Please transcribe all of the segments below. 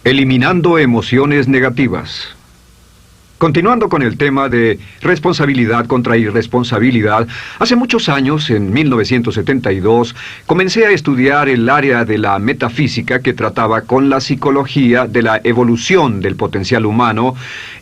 Eliminando emociones negativas. Continuando con el tema de responsabilidad contra irresponsabilidad, hace muchos años, en 1972, comencé a estudiar el área de la metafísica que trataba con la psicología de la evolución del potencial humano,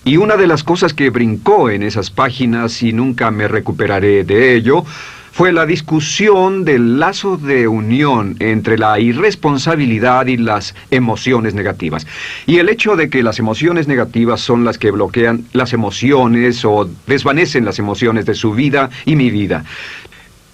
y una de las cosas que brincó en esas páginas, y nunca me recuperaré de ello, fue la discusión del lazo de unión entre la irresponsabilidad y las emociones negativas. Y el hecho de que las emociones negativas son las que bloquean las emociones o desvanecen las emociones de su vida y mi vida.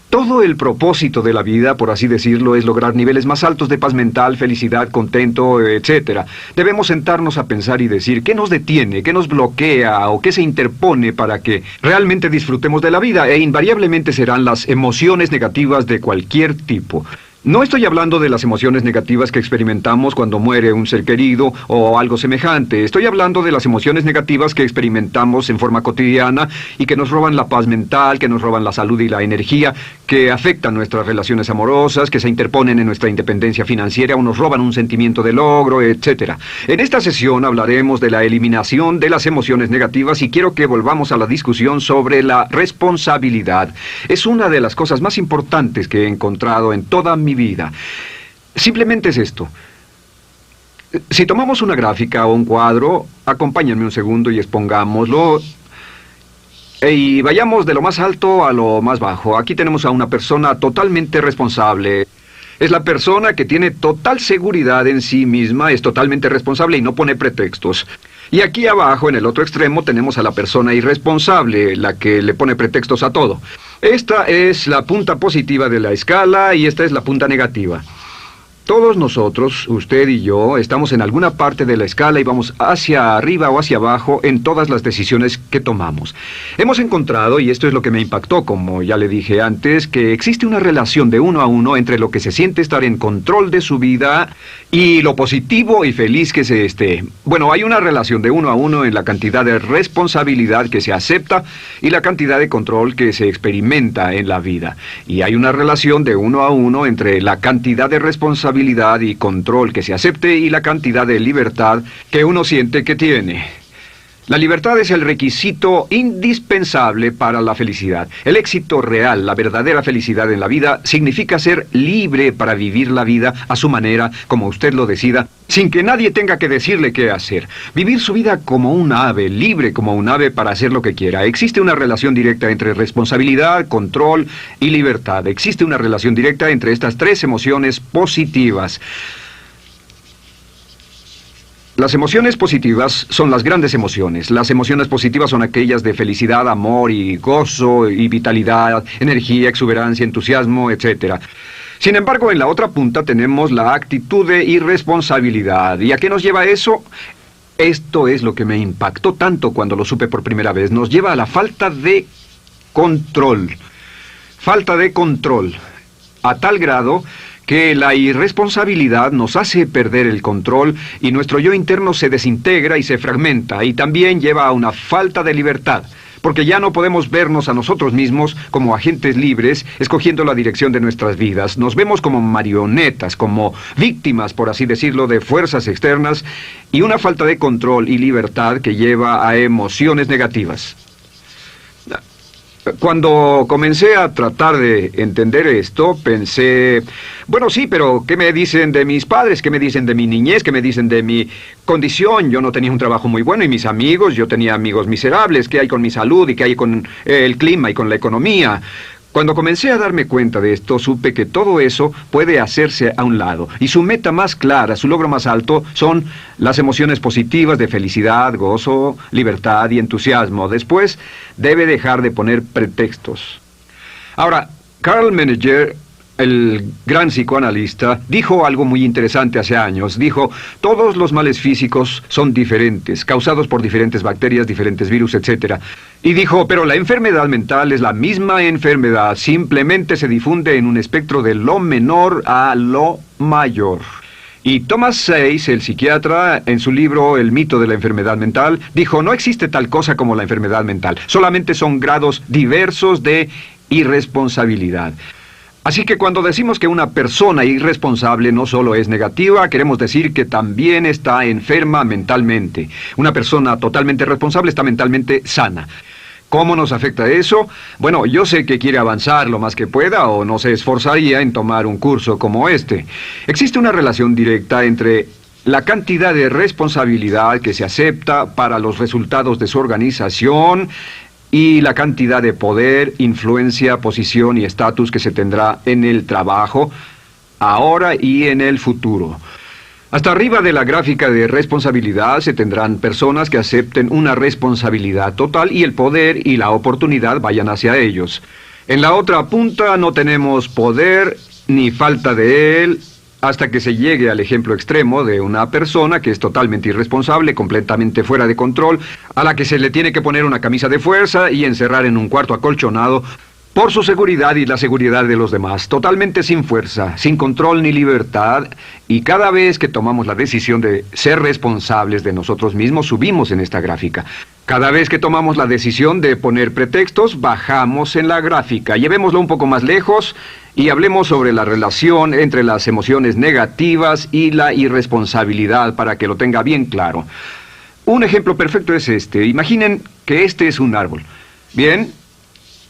Todo el propósito de la vida, por así decirlo, es lograr niveles más altos de paz mental, felicidad, contento, etc. Debemos sentarnos a pensar y decir qué nos detiene, qué nos bloquea o qué se interpone para que realmente disfrutemos de la vida, e invariablemente serán las emociones negativas de cualquier tipo. No estoy hablando de las emociones negativas que experimentamos cuando muere un ser querido o algo semejante. Estoy hablando de las emociones negativas que experimentamos en forma cotidiana y que nos roban la paz mental, que nos roban la salud y la energía, que afectan nuestras relaciones amorosas, que se interponen en nuestra independencia financiera o nos roban un sentimiento de logro, etc. En esta sesión hablaremos de la eliminación de las emociones negativas y quiero que volvamos a la discusión sobre la responsabilidad. Es una de las cosas más importantes que he encontrado en toda mi vida. Simplemente es esto. Si tomamos una gráfica o un cuadro, acompáñenme un segundo y expongámoslo. Y vayamos de lo más alto a lo más bajo. Aquí tenemos a una persona totalmente responsable. Es la persona que tiene total seguridad en sí misma, es totalmente responsable y no pone pretextos. Y aquí abajo, en el otro extremo, tenemos a la persona irresponsable, la que le pone pretextos a todo. Esta es la punta positiva de la escala y esta es la punta negativa. Todos nosotros, usted y yo, estamos en alguna parte de la escala y vamos hacia arriba o hacia abajo en todas las decisiones que tomamos. Hemos encontrado, y esto es lo que me impactó, como ya le dije antes, que existe una relación de uno a uno entre lo que se siente estar en control de su vida y lo positivo y feliz que se esté. Bueno, hay una relación de uno a uno en la cantidad de responsabilidad que se acepta y la cantidad de control que se experimenta en la vida. Y hay una relación de uno a uno entre la cantidad de responsabilidad y control que se acepte y la cantidad de libertad que uno siente que tiene. La libertad es el requisito indispensable para la felicidad. El éxito real, la verdadera felicidad en la vida, significa ser libre para vivir la vida a su manera, como usted lo decida, sin que nadie tenga que decirle qué hacer. Vivir su vida como un ave, libre como un ave para hacer lo que quiera. Existe una relación directa entre responsabilidad, control y libertad. Existe una relación directa entre estas tres emociones positivas. Las emociones positivas son las grandes emociones. Las emociones positivas son aquellas de felicidad, amor y gozo y vitalidad, energía, exuberancia, entusiasmo, etc. Sin embargo, en la otra punta tenemos la actitud de irresponsabilidad. ¿Y a qué nos lleva eso? Esto es lo que me impactó tanto cuando lo supe por primera vez. Nos lleva a la falta de control. Falta de control. A tal grado que la irresponsabilidad nos hace perder el control y nuestro yo interno se desintegra y se fragmenta, y también lleva a una falta de libertad, porque ya no podemos vernos a nosotros mismos como agentes libres, escogiendo la dirección de nuestras vidas. Nos vemos como marionetas, como víctimas, por así decirlo, de fuerzas externas, y una falta de control y libertad que lleva a emociones negativas. Cuando comencé a tratar de entender esto, pensé, bueno, sí, pero ¿qué me dicen de mis padres? ¿Qué me dicen de mi niñez? ¿Qué me dicen de mi condición? Yo no tenía un trabajo muy bueno y mis amigos, yo tenía amigos miserables. ¿Qué hay con mi salud y qué hay con el clima y con la economía? Cuando comencé a darme cuenta de esto, supe que todo eso puede hacerse a un lado. Y su meta más clara, su logro más alto, son las emociones positivas de felicidad, gozo, libertad y entusiasmo. Después, debe dejar de poner pretextos. Ahora, Carl Menninger, el gran psicoanalista, dijo algo muy interesante hace años. Dijo, todos los males físicos son diferentes, causados por diferentes bacterias, diferentes virus, etc. Y dijo, pero la enfermedad mental es la misma enfermedad, simplemente se difunde en un espectro de lo menor a lo mayor. Y Thomas Sayce, el psiquiatra, en su libro El mito de la enfermedad mental, dijo, no existe tal cosa como la enfermedad mental, solamente son grados diversos de irresponsabilidad. Así que cuando decimos que una persona irresponsable no solo es negativa, queremos decir que también está enferma mentalmente. Una persona totalmente responsable está mentalmente sana. ¿Cómo nos afecta eso? Bueno, yo sé que quiere avanzar lo más que pueda o no se esforzaría en tomar un curso como este. Existe una relación directa entre la cantidad de responsabilidad que se acepta para los resultados de su organización y la cantidad de poder, influencia, posición y estatus que se tendrá en el trabajo, ahora y en el futuro. Hasta arriba de la gráfica de responsabilidad se tendrán personas que acepten una responsabilidad total y el poder y la oportunidad vayan hacia ellos. En la otra punta no tenemos poder ni falta de él, hasta que se llegue al ejemplo extremo de una persona que es totalmente irresponsable, completamente fuera de control, a la que se le tiene que poner una camisa de fuerza y encerrar en un cuarto acolchonado por su seguridad y la seguridad de los demás, totalmente sin fuerza, sin control ni libertad, y cada vez que tomamos la decisión de ser responsables de nosotros mismos, subimos en esta gráfica. Cada vez que tomamos la decisión de poner pretextos, bajamos en la gráfica. Llevémoslo un poco más lejos y hablemos sobre la relación entre las emociones negativas y la irresponsabilidad para que lo tenga bien claro. Un ejemplo perfecto es este. Imaginen que este es un árbol. Bien,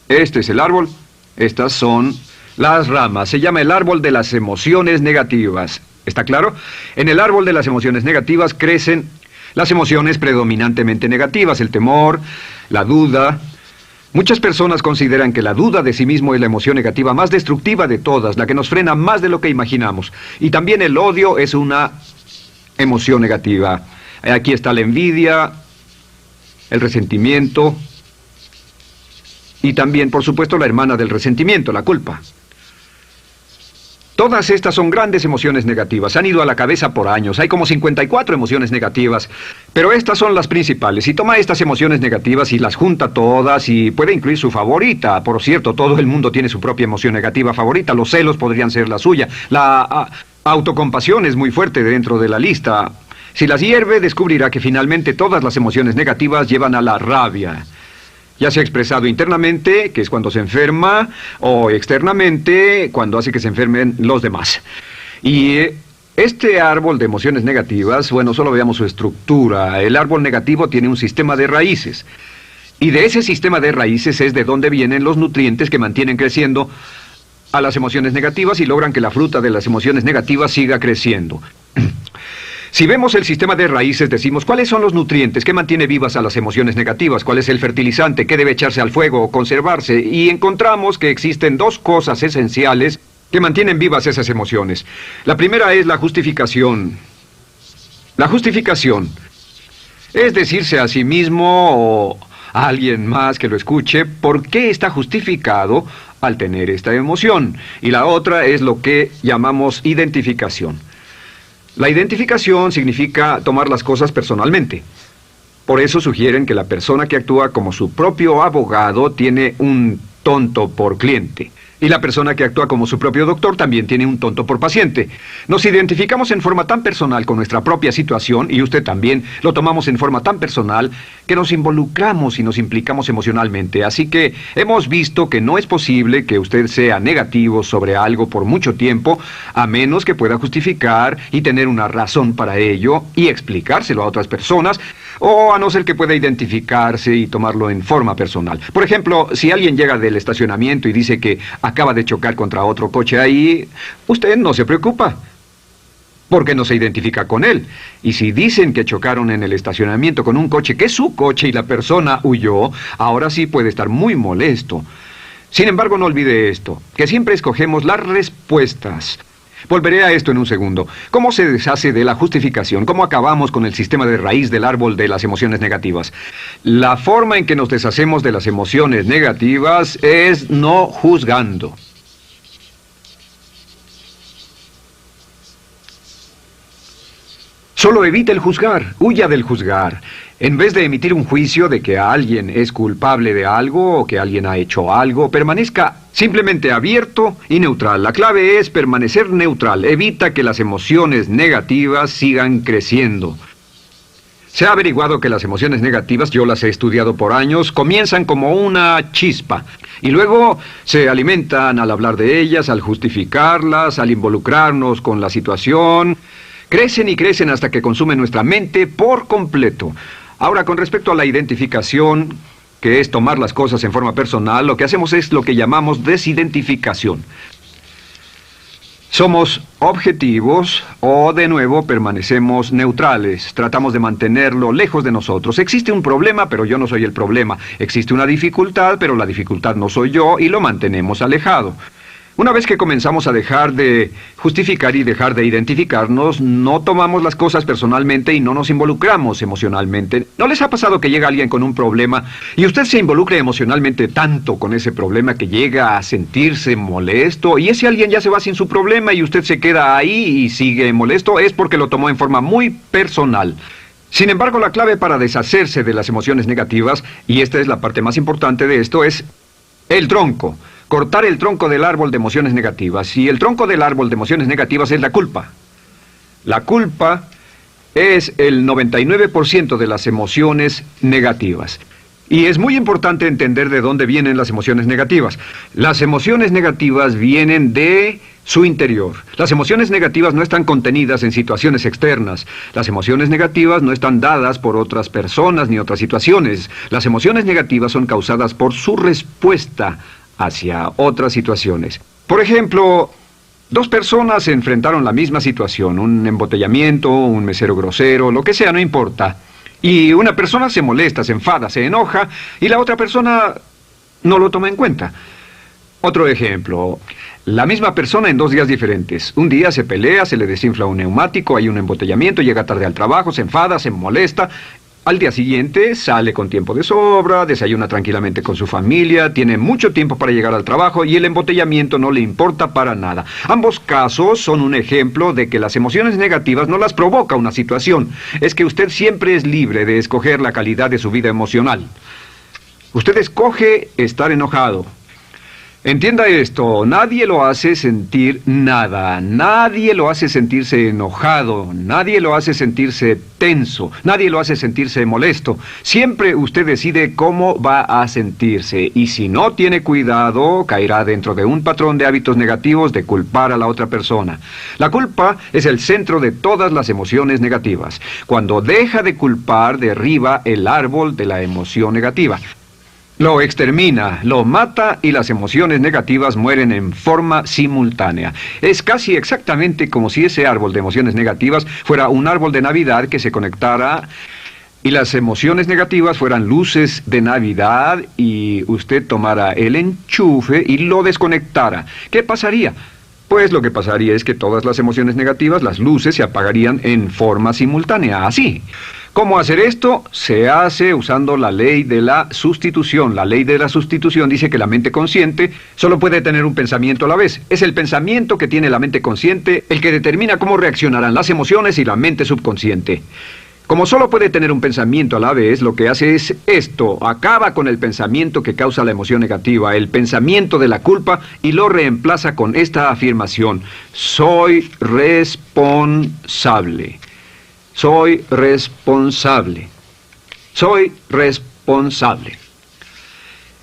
este es el árbol. Estas son las ramas. Se llama el árbol de las emociones negativas. ¿Está claro? En el árbol de las emociones negativas crecen las emociones predominantemente negativas, el temor, la duda. Muchas personas consideran que la duda de sí mismo es la emoción negativa más destructiva de todas, la que nos frena más de lo que imaginamos. Y también el odio es una emoción negativa. Aquí está la envidia, el resentimiento y también, por supuesto, la hermana del resentimiento, la culpa. Todas estas son grandes emociones negativas. Han ido a la cabeza por años. Hay como 54 emociones negativas. Pero estas son las principales. Si toma estas emociones negativas y las junta todas y puede incluir su favorita. Por cierto, todo el mundo tiene su propia emoción negativa favorita. Los celos podrían ser la suya. La autocompasión es muy fuerte dentro de la lista. Si las hierve, descubrirá que finalmente todas las emociones negativas llevan a la rabia. Ya sea expresado internamente, que es cuando se enferma, o externamente, cuando hace que se enfermen los demás. Y este árbol de emociones negativas, bueno, solo veamos su estructura. El árbol negativo tiene un sistema de raíces. Y de ese sistema de raíces es de donde vienen los nutrientes que mantienen creciendo a las emociones negativas y logran que la fruta de las emociones negativas siga creciendo. Si vemos el sistema de raíces, decimos, ¿cuáles son los nutrientes que mantiene vivas a las emociones negativas? ¿Cuál es el fertilizante que debe echarse al fuego o conservarse? Y encontramos que existen dos cosas esenciales que mantienen vivas esas emociones. La primera es la justificación. La justificación es decirse a sí mismo o a alguien más que lo escuche por qué está justificado al tener esta emoción. Y la otra es lo que llamamos identificación. La identificación significa tomar las cosas personalmente. Por eso sugieren que la persona que actúa como su propio abogado tiene un tonto por cliente. Y la persona que actúa como su propio doctor también tiene un tonto por paciente. Nos identificamos en forma tan personal con nuestra propia situación, y usted también, lo tomamos en forma tan personal, que nos involucramos y nos implicamos emocionalmente. Así que hemos visto que no es posible que usted sea negativo sobre algo por mucho tiempo, a menos que pueda justificar y tener una razón para ello y explicárselo a otras personas, o a no ser que pueda identificarse y tomarlo en forma personal. Por ejemplo, si alguien llega del estacionamiento y dice que acaba de chocar contra otro coche ahí, usted no se preocupa, porque no se identifica con él. Y si dicen que chocaron en el estacionamiento con un coche que es su coche y la persona huyó, ahora sí puede estar muy molesto. Sin embargo, no olvide esto, que siempre escogemos las respuestas. Volveré a esto en un segundo. ¿Cómo se deshace de la justificación? ¿Cómo acabamos con el sistema de raíz del árbol de las emociones negativas? La forma en que nos deshacemos de las emociones negativas es no juzgando. Solo evite el juzgar, huya del juzgar. En vez de emitir un juicio de que alguien es culpable de algo o que alguien ha hecho algo, permanezca simplemente abierto y neutral. La clave es permanecer neutral. Evita que las emociones negativas sigan creciendo. Se ha averiguado que las emociones negativas, yo las he estudiado por años, comienzan como una chispa y luego se alimentan al hablar de ellas, al justificarlas, al involucrarnos con la situación. Crecen y crecen hasta que consumen nuestra mente por completo. Ahora, con respecto a la identificación, que es tomar las cosas en forma personal, lo que hacemos es lo que llamamos desidentificación. Somos objetivos o, de nuevo, permanecemos neutrales. Tratamos de mantenerlo lejos de nosotros. Existe un problema, pero yo no soy el problema. Existe una dificultad, pero la dificultad no soy yo, y lo mantenemos alejado. Una vez que comenzamos a dejar de justificar y dejar de identificarnos, no tomamos las cosas personalmente y no nos involucramos emocionalmente. ¿No les ha pasado que llega alguien con un problema y usted se involucra emocionalmente tanto con ese problema que llega a sentirse molesto y ese alguien ya se va sin su problema y usted se queda ahí y sigue molesto? Es porque lo tomó en forma muy personal. Sin embargo, la clave para deshacerse de las emociones negativas, y esta es la parte más importante de esto, es el tronco. Cortar el tronco del árbol de emociones negativas. Y el tronco del árbol de emociones negativas es la culpa. La culpa es el 99% de las emociones negativas. Y es muy importante entender de dónde vienen las emociones negativas. Las emociones negativas vienen de su interior. Las emociones negativas no están contenidas en situaciones externas. Las emociones negativas no están dadas por otras personas ni otras situaciones. Las emociones negativas son causadas por su respuesta hacia otras situaciones. Por ejemplo, dos personas se enfrentaron la misma situación, un embotellamiento, un mesero grosero, lo que sea, no importa. Y una persona se molesta, se enfada, se enoja, y la otra persona no lo toma en cuenta. Otro ejemplo, la misma persona en 2 días diferentes. Un día se pelea, se le desinfla un neumático, hay un embotellamiento, llega tarde al trabajo, se enfada, se molesta. Al día siguiente sale con tiempo de sobra, desayuna tranquilamente con su familia, tiene mucho tiempo para llegar al trabajo y el embotellamiento no le importa para nada. Ambos casos son un ejemplo de que las emociones negativas no las provoca una situación. Es que usted siempre es libre de escoger la calidad de su vida emocional. Usted escoge estar enojado. Entienda esto, nadie lo hace sentir nada, nadie lo hace sentirse enojado, nadie lo hace sentirse tenso, nadie lo hace sentirse molesto. Siempre usted decide cómo va a sentirse y si no tiene cuidado, caerá dentro de un patrón de hábitos negativos de culpar a la otra persona. La culpa es el centro de todas las emociones negativas. Cuando deja de culpar, derriba el árbol de la emoción negativa. Lo extermina, lo mata y las emociones negativas mueren en forma simultánea. Es casi exactamente como si ese árbol de emociones negativas fuera un árbol de Navidad que se conectara y las emociones negativas fueran luces de Navidad y usted tomara el enchufe y lo desconectara. ¿Qué pasaría? Pues lo que pasaría es que todas las emociones negativas, las luces, se apagarían en forma simultánea, así. ¿Cómo hacer esto? Se hace usando la ley de la sustitución. La ley de la sustitución dice que la mente consciente solo puede tener un pensamiento a la vez. Es el pensamiento que tiene la mente consciente el que determina cómo reaccionarán las emociones y la mente subconsciente. Como solo puede tener un pensamiento a la vez, lo que hace es esto: acaba con el pensamiento que causa la emoción negativa, el pensamiento de la culpa, y lo reemplaza con esta afirmación: soy responsable. Soy responsable. Soy responsable.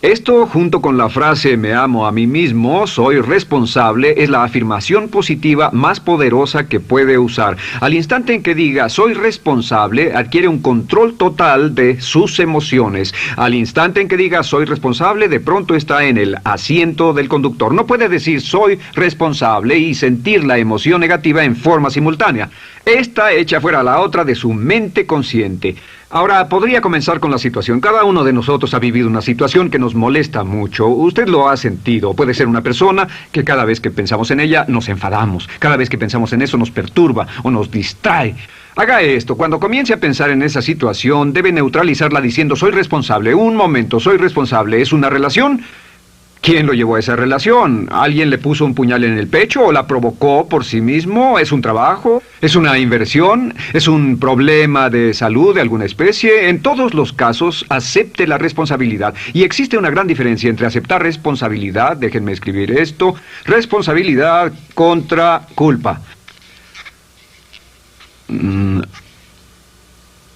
Esto, junto con la frase me amo a mí mismo, soy responsable, es la afirmación positiva más poderosa que puede usar. Al instante en que diga soy responsable, adquiere un control total de sus emociones. Al instante en que diga soy responsable, de pronto está en el asiento del conductor. No puede decir soy responsable y sentir la emoción negativa en forma simultánea. Esta echa fuera la otra de su mente consciente. Ahora, podría comenzar con la situación. Cada uno de nosotros ha vivido una situación que nos molesta mucho. Usted lo ha sentido. Puede ser una persona que cada vez que pensamos en ella nos enfadamos. Cada vez que pensamos en eso nos perturba o nos distrae. Haga esto. Cuando comience a pensar en esa situación, debe neutralizarla diciendo soy responsable. Un momento, soy responsable. ¿Es una relación? ¿Quién lo llevó a esa relación? ¿Alguien le puso un puñal en el pecho o la provocó por sí mismo? ¿Es un trabajo? ¿Es una inversión? ¿Es un problema de salud de alguna especie? En todos los casos, acepte la responsabilidad. Y existe una gran diferencia entre aceptar responsabilidad, déjenme escribir esto, responsabilidad contra culpa.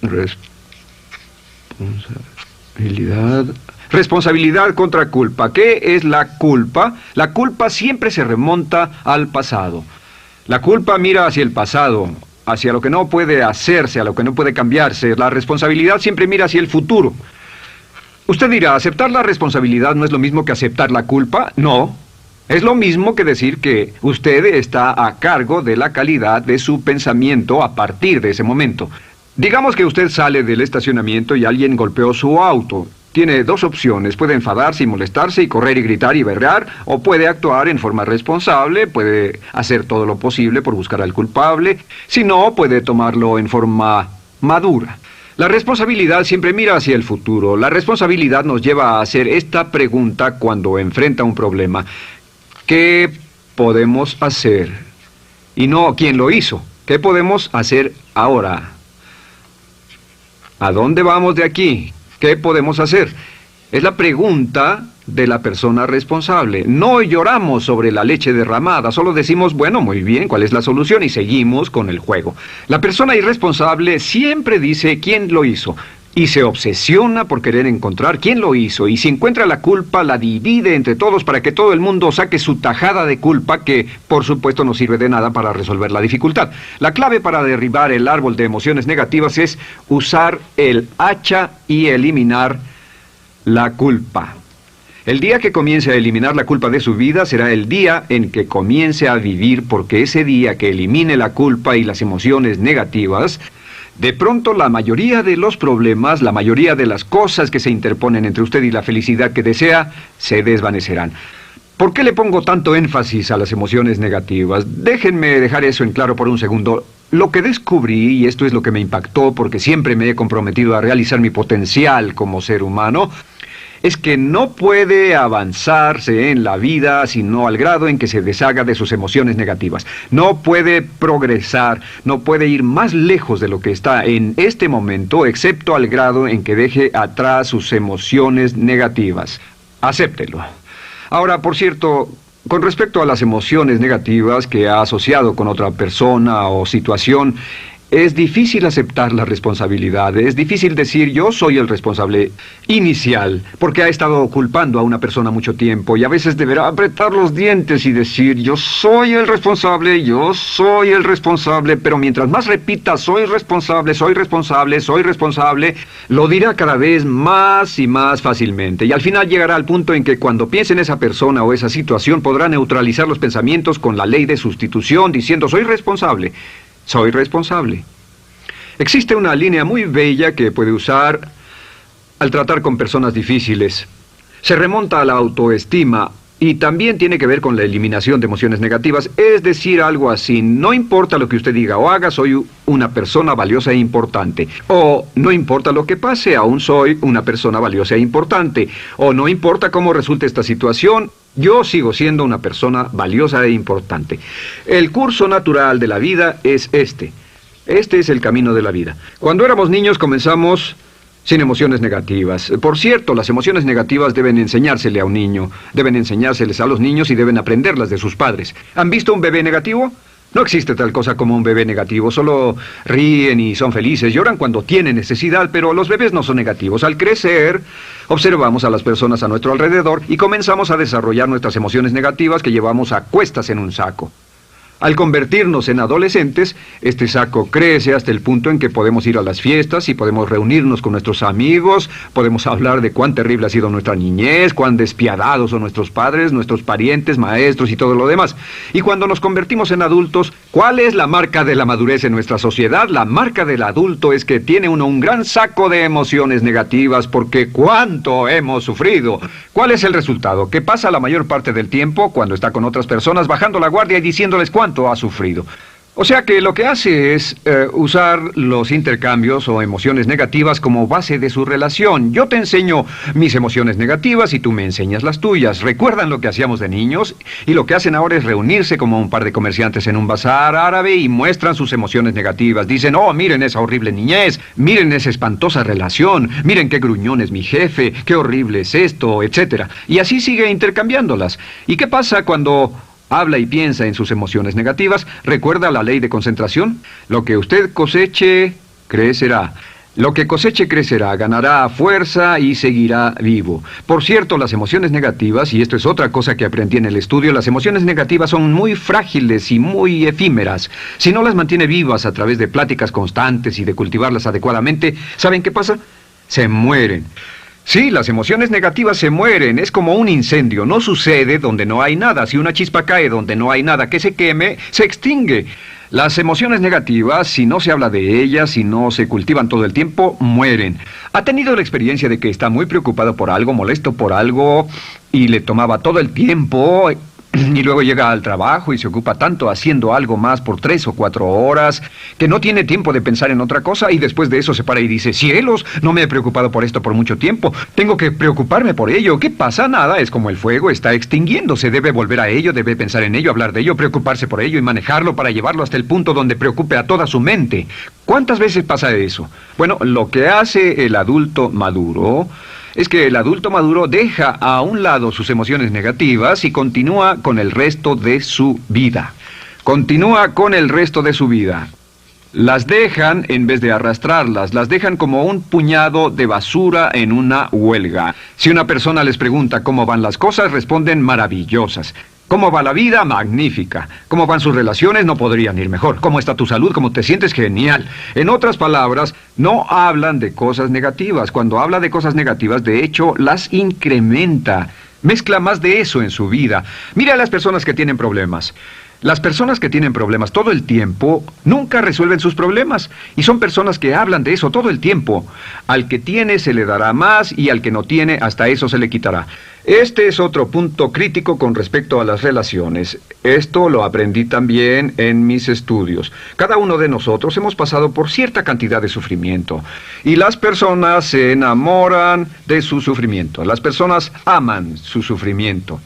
Responsabilidad. Responsabilidad contra culpa. ¿Qué es la culpa? La culpa siempre se remonta al pasado. La culpa mira hacia el pasado, hacia lo que no puede hacerse, a lo que no puede cambiarse. La responsabilidad siempre mira hacia el futuro. Usted dirá, ¿aceptar la responsabilidad no es lo mismo que aceptar la culpa? No. Es lo mismo que decir que usted está a cargo de la calidad de su pensamiento a partir de ese momento. Digamos que usted sale del estacionamiento y alguien golpeó su auto. Tiene dos opciones: puede enfadarse y molestarse y correr y gritar y berrear, o puede actuar en forma responsable, puede hacer todo lo posible por buscar al culpable. Si no, puede tomarlo en forma madura. La responsabilidad siempre mira hacia el futuro. La responsabilidad nos lleva a hacer esta pregunta cuando enfrenta un problema: ¿qué podemos hacer? Y no ¿quién lo hizo? ¿Qué podemos hacer ahora? ¿A dónde vamos de aquí? ¿Qué podemos hacer? Es la pregunta de la persona responsable. No lloramos sobre la leche derramada, solo decimos, bueno, muy bien, ¿cuál es la solución? Y seguimos con el juego. La persona irresponsable siempre dice quién lo hizo y se obsesiona por querer encontrar quién lo hizo, y si encuentra la culpa la divide entre todos para que todo el mundo saque su tajada de culpa, que por supuesto no sirve de nada para resolver la dificultad. La clave para derribar el árbol de emociones negativas es usar el hacha y eliminar la culpa. El día que comience a eliminar la culpa de su vida será el día en que comience a vivir, porque ese día que elimine la culpa y las emociones negativas, de pronto la mayoría de los problemas, la mayoría de las cosas que se interponen entre usted y la felicidad que desea, se desvanecerán. ¿Por qué le pongo tanto énfasis a las emociones negativas? Déjenme dejar eso en claro por un segundo. Lo que descubrí, y esto es lo que me impactó porque siempre me he comprometido a realizar mi potencial como ser humano, es que no puede avanzarse en la vida sino al grado en que se deshaga de sus emociones negativas. No puede progresar, no puede ir más lejos de lo que está en este momento, excepto al grado en que deje atrás sus emociones negativas. Acéptelo. Ahora, por cierto, con respecto a las emociones negativas que ha asociado con otra persona o situación, es difícil aceptar la responsabilidad, es difícil decir yo soy el responsable inicial, porque ha estado culpando a una persona mucho tiempo y a veces deberá apretar los dientes y decir yo soy el responsable, pero mientras más repita soy responsable, lo dirá cada vez más y más fácilmente, y al final llegará al punto en que cuando piense en esa persona o esa situación podrá neutralizar los pensamientos con la ley de sustitución diciendo soy responsable. Soy responsable. Existe una línea muy bella que puede usar al tratar con personas difíciles. Se remonta a la autoestima y también tiene que ver con la eliminación de emociones negativas. Es decir, algo así: no importa lo que usted diga o haga, soy una persona valiosa e importante. O no importa lo que pase, aún soy una persona valiosa e importante. O no importa cómo resulte esta situación, yo sigo siendo una persona valiosa e importante. El curso natural de la vida es este. Este es el camino de la vida. Cuando éramos niños comenzamos sin emociones negativas. Por cierto, las emociones negativas deben enseñársele a un niño. Deben enseñárseles a los niños y deben aprenderlas de sus padres. ¿Han visto un bebé negativo? No existe tal cosa como un bebé negativo, solo ríen y son felices, lloran cuando tienen necesidad, pero los bebés no son negativos. Al crecer, observamos a las personas a nuestro alrededor y comenzamos a desarrollar nuestras emociones negativas que llevamos a cuestas en un saco. Al convertirnos en adolescentes, este saco crece hasta el punto en que podemos ir a las fiestas y podemos reunirnos con nuestros amigos, podemos hablar de cuán terrible ha sido nuestra niñez, cuán despiadados son nuestros padres, nuestros parientes, maestros y todo lo demás. Y cuando nos convertimos en adultos, ¿cuál es la marca de la madurez en nuestra sociedad? La marca del adulto es que tiene uno un gran saco de emociones negativas, porque ¿cuánto hemos sufrido? ¿Cuál es el resultado? Que pasa la mayor parte del tiempo, cuando está con otras personas, bajando la guardia y diciéndoles cuánto ha sufrido. O sea que lo que hace es usar los intercambios o emociones negativas como base de su relación. Yo te enseño mis emociones negativas y tú me enseñas las tuyas. ¿Recuerdan lo que hacíamos de niños? Y lo que hacen ahora es reunirse como un par de comerciantes en un bazar árabe y muestran sus emociones negativas. Dicen, oh, miren esa horrible niñez, miren esa espantosa relación, miren qué gruñón es mi jefe, qué horrible es esto, etc. Y así sigue intercambiándolas. ¿Y qué pasa cuando habla y piensa en sus emociones negativas? ¿Recuerda la ley de concentración? Lo que usted coseche, crecerá. Lo que coseche crecerá, ganará fuerza y seguirá vivo. Por cierto, las emociones negativas, y esto es otra cosa que aprendí en el estudio, las emociones negativas son muy frágiles y muy efímeras. Si no las mantiene vivas a través de pláticas constantes y de cultivarlas adecuadamente, ¿saben qué pasa? Se mueren. Sí, las emociones negativas se mueren, es como un incendio, no sucede donde no hay nada. Si una chispa cae donde no hay nada que se queme, se extingue. Las emociones negativas, si no se habla de ellas, si no se cultivan todo el tiempo, mueren. ¿Ha tenido la experiencia de que está muy preocupado por algo, molesto por algo, y le tomaba todo el tiempo, y luego llega al trabajo y se ocupa tanto haciendo algo más por 3 o 4 horas, que no tiene tiempo de pensar en otra cosa, y después de eso se para y dice, cielos, no me he preocupado por esto por mucho tiempo, tengo que preocuparme por ello? ¿Qué pasa? Nada, es como el fuego, está extinguiéndose, debe volver a ello, debe pensar en ello, hablar de ello, preocuparse por ello y manejarlo para llevarlo hasta el punto donde preocupe a toda su mente. ¿Cuántas veces pasa eso? Bueno, lo que hace el adulto maduro es que el adulto maduro deja a un lado sus emociones negativas y continúa con el resto de su vida. Continúa con el resto de su vida. Las dejan en vez de arrastrarlas, las dejan como un puñado de basura en una huelga. Si una persona les pregunta cómo van las cosas, responden maravillosas. ¿Cómo va la vida? Magnífica. ¿Cómo van sus relaciones? No podrían ir mejor. ¿Cómo está tu salud? ¿Cómo te sientes? Genial. En otras palabras, no hablan de cosas negativas. Cuando habla de cosas negativas, de hecho, las incrementa. Mezcla más de eso en su vida. Mira a las personas que tienen problemas. Las personas que tienen problemas todo el tiempo nunca resuelven sus problemas, y son personas que hablan de eso todo el tiempo. Al que tiene se le dará más, y al que no tiene hasta eso se le quitará. Este es otro punto crítico con respecto a las relaciones. Esto lo aprendí también en mis estudios. Cada uno de nosotros hemos pasado por cierta cantidad de sufrimiento, y las personas se enamoran de su sufrimiento. Las personas aman su sufrimiento.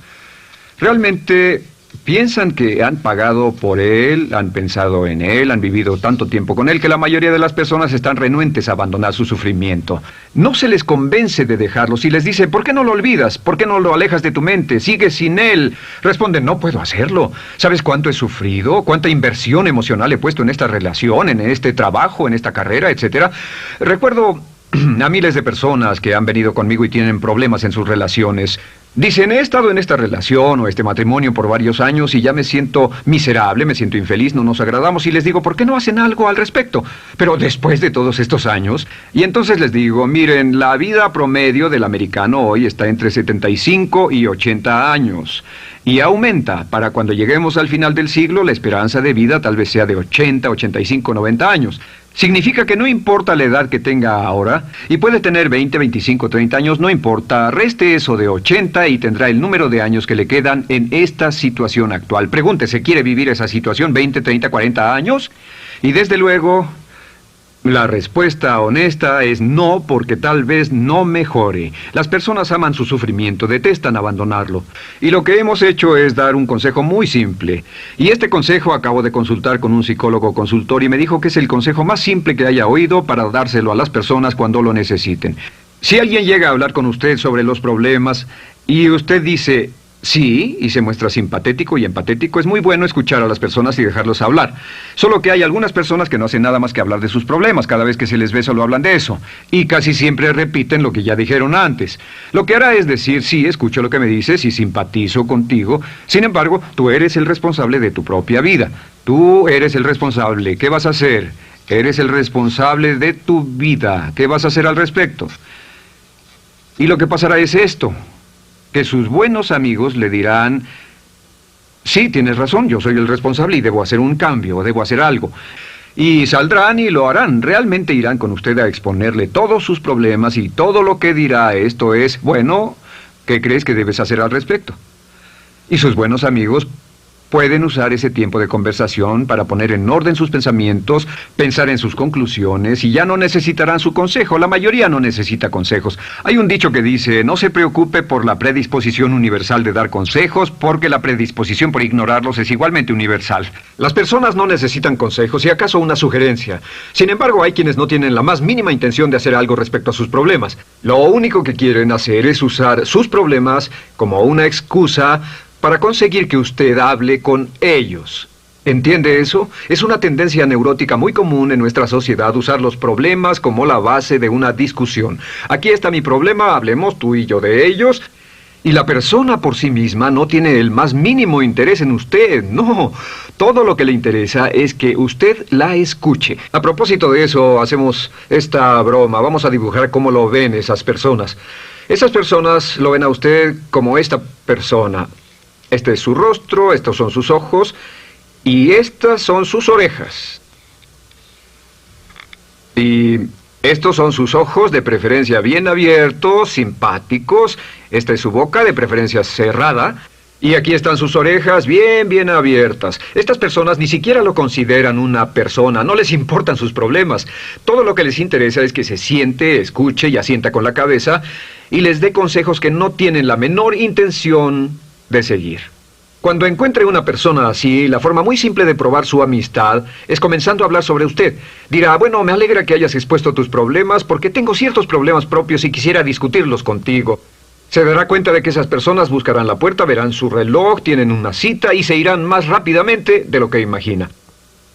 Realmente piensan que han pagado por él, han pensado en él, han vivido tanto tiempo con él, que la mayoría de las personas están renuentes a abandonar su sufrimiento. No se les convence de dejarlo. Si les dice, ¿por qué no lo olvidas? ¿Por qué no lo alejas de tu mente? ¿Sigues sin él? Responden, no puedo hacerlo. ¿Sabes cuánto he sufrido? ¿Cuánta inversión emocional he puesto en esta relación, en este trabajo, en esta carrera, etcétera? Recuerdo a miles de personas que han venido conmigo y tienen problemas en sus relaciones. Dicen, he estado en esta relación o este matrimonio por varios años y ya me siento miserable, me siento infeliz, no nos agradamos, y les digo, ¿por qué no hacen algo al respecto? Pero después de todos estos años, y entonces les digo, miren, la vida promedio del americano hoy está entre 75 y 80 años. Y aumenta. Para cuando lleguemos al final del siglo, la esperanza de vida tal vez sea de 80, 85, 90 años. Significa que no importa la edad que tenga ahora, y puede tener 20, 25, 30 años, no importa, reste eso de 80 y tendrá el número de años que le quedan en esta situación actual. Pregúntese, ¿quiere vivir esa situación 20, 30, 40 años? Y desde luego, la respuesta honesta es no, porque tal vez no mejore. Las personas aman su sufrimiento, detestan abandonarlo. Y lo que hemos hecho es dar un consejo muy simple. Y este consejo acabo de consultar con un psicólogo consultor y me dijo que es el consejo más simple que haya oído para dárselo a las personas cuando lo necesiten. Si alguien llega a hablar con usted sobre los problemas y usted dice sí, y se muestra simpatético y empatético, es muy bueno escuchar a las personas y dejarlos hablar. Solo que hay algunas personas que no hacen nada más que hablar de sus problemas. Cada vez que se les ve solo hablan de eso. Y casi siempre repiten lo que ya dijeron antes. Lo que hará es decir, sí, escucho lo que me dices y simpatizo contigo. Sin embargo, tú eres el responsable de tu propia vida. Tú eres el responsable. ¿Qué vas a hacer? Eres el responsable de tu vida. ¿Qué vas a hacer al respecto? Y lo que pasará es esto, que sus buenos amigos le dirán, sí, tienes razón, yo soy el responsable y debo hacer un cambio, debo hacer algo. Y saldrán y lo harán, realmente irán con usted a exponerle todos sus problemas y todo lo que dirá esto es, bueno, ¿qué crees que debes hacer al respecto? Y sus buenos amigos pueden usar ese tiempo de conversación para poner en orden sus pensamientos, pensar en sus conclusiones, y ya no necesitarán su consejo. La mayoría no necesita consejos. Hay un dicho que dice, no se preocupe por la predisposición universal de dar consejos, porque la predisposición por ignorarlos es igualmente universal. Las personas no necesitan consejos, si acaso una sugerencia. Sin embargo, hay quienes no tienen la más mínima intención de hacer algo respecto a sus problemas. Lo único que quieren hacer es usar sus problemas como una excusa para conseguir que usted hable con ellos. ¿Entiende eso? Es una tendencia neurótica muy común en nuestra sociedad usar los problemas como la base de una discusión. Aquí está mi problema, hablemos tú y yo de ellos. Y la persona por sí misma no tiene el más mínimo interés en usted, no. Todo lo que le interesa es que usted la escuche. A propósito de eso, hacemos esta broma. Vamos a dibujar cómo lo ven esas personas. Esas personas lo ven a usted como esta persona. Este es su rostro, estos son sus ojos y estas son sus orejas. Y estos son sus ojos, de preferencia bien abiertos, simpáticos. Esta es su boca, de preferencia cerrada. Y aquí están sus orejas bien abiertas. Estas personas ni siquiera lo consideran una persona, no les importan sus problemas. Todo lo que les interesa es que se siente, escuche y asienta con la cabeza y les dé consejos que no tienen la menor intención de seguir. Cuando encuentre una persona así, la forma muy simple de probar su amistad es comenzando a hablar sobre usted. Dirá, bueno, me alegra que hayas expuesto tus problemas porque tengo ciertos problemas propios y quisiera discutirlos contigo. Se dará cuenta de que esas personas buscarán la puerta, verán su reloj, tienen una cita y se irán más rápidamente de lo que imagina.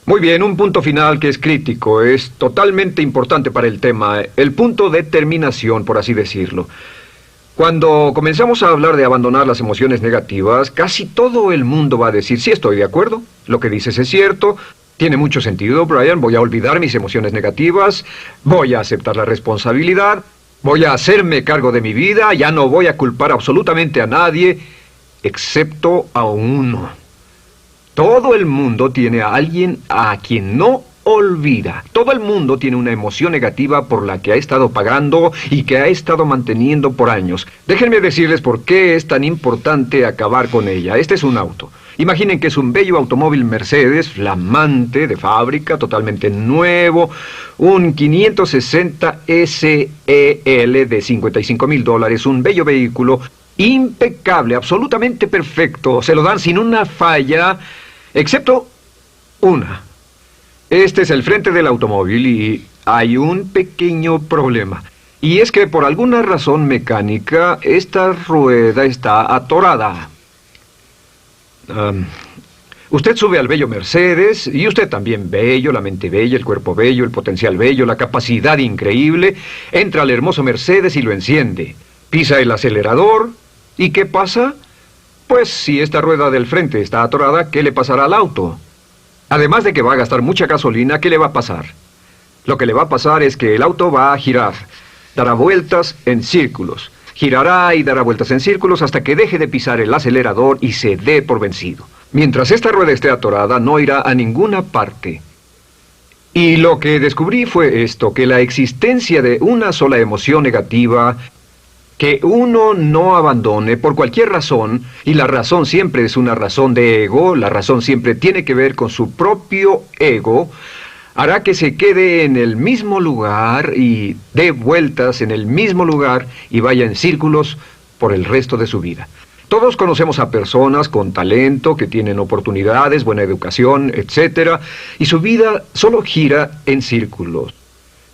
Muy bien, un punto final que es crítico, es totalmente importante para el tema, el punto de terminación, por así decirlo. Cuando comenzamos a hablar de abandonar las emociones negativas, casi todo el mundo va a decir, sí, estoy de acuerdo, lo que dices es cierto, tiene mucho sentido, Brian, voy a olvidar mis emociones negativas, voy a aceptar la responsabilidad, voy a hacerme cargo de mi vida, ya no voy a culpar absolutamente a nadie, excepto a uno. Todo el mundo tiene a alguien a quien no olvida. Todo el mundo tiene una emoción negativa por la que ha estado pagando y que ha estado manteniendo por años. Déjenme decirles por qué es tan importante acabar con ella. Este es un auto. Imaginen que es un bello automóvil Mercedes, flamante, de fábrica, totalmente nuevo, un 560 SEL de $55,000, un bello vehículo, impecable, absolutamente perfecto. Se lo dan sin una falla, excepto una. Este es el frente del automóvil y hay un pequeño problema. Y es que por alguna razón mecánica, esta rueda está atorada. Usted sube al bello Mercedes, y usted también bello, la mente bella, el cuerpo bello, el potencial bello, la capacidad increíble. Entra al hermoso Mercedes y lo enciende. Pisa el acelerador, ¿y qué pasa? Pues si esta rueda del frente está atorada, ¿qué le pasará al auto? Además de que va a gastar mucha gasolina, ¿qué le va a pasar? Lo que le va a pasar es que el auto va a girar, dará vueltas en círculos. Girará y dará vueltas en círculos hasta que deje de pisar el acelerador y se dé por vencido. Mientras esta rueda esté atorada, no irá a ninguna parte. Y lo que descubrí fue esto, que la existencia de una sola emoción negativa que uno no abandone por cualquier razón, y la razón siempre es una razón de ego, la razón siempre tiene que ver con su propio ego, hará que se quede en el mismo lugar y dé vueltas en el mismo lugar y vaya en círculos por el resto de su vida. Todos conocemos a personas con talento, que tienen oportunidades, buena educación, etc., y su vida solo gira en círculos.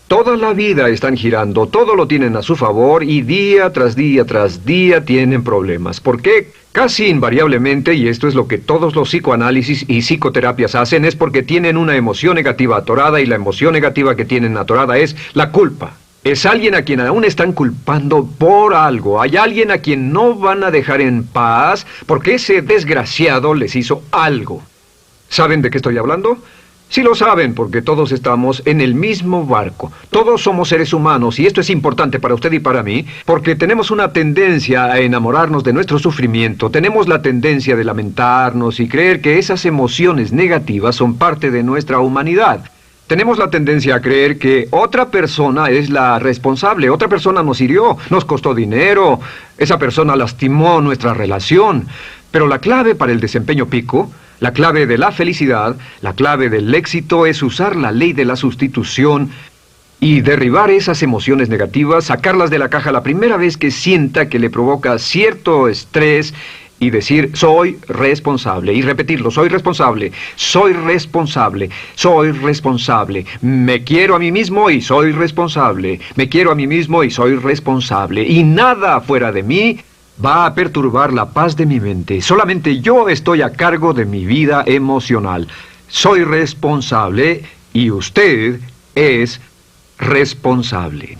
Toda la vida están girando, todo lo tienen a su favor y día tras día tras día tienen problemas. ¿Por qué? Casi invariablemente, y esto es lo que todos los psicoanálisis y psicoterapias hacen, es porque tienen una emoción negativa atorada y la emoción negativa que tienen atorada es la culpa. Es alguien a quien aún están culpando por algo. Hay alguien a quien no van a dejar en paz porque ese desgraciado les hizo algo. ¿Saben de qué estoy hablando? Sí lo saben, porque todos estamos en el mismo barco. Todos somos seres humanos, y esto es importante para usted y para mí, porque tenemos una tendencia a enamorarnos de nuestro sufrimiento. Tenemos la tendencia de lamentarnos y creer que esas emociones negativas son parte de nuestra humanidad. Tenemos la tendencia a creer que otra persona es la responsable, otra persona nos hirió, nos costó dinero, esa persona lastimó nuestra relación. Pero la clave para el desempeño pico, la clave de la felicidad, la clave del éxito es usar la ley de la sustitución y derribar esas emociones negativas, sacarlas de la caja la primera vez que sienta que le provoca cierto estrés y decir, soy responsable, y repetirlo, soy responsable, soy responsable, soy responsable, me quiero a mí mismo y soy responsable, me quiero a mí mismo y soy responsable, y nada fuera de mí va a perturbar la paz de mi mente. Solamente yo estoy a cargo de mi vida emocional. Soy responsable y usted es responsable.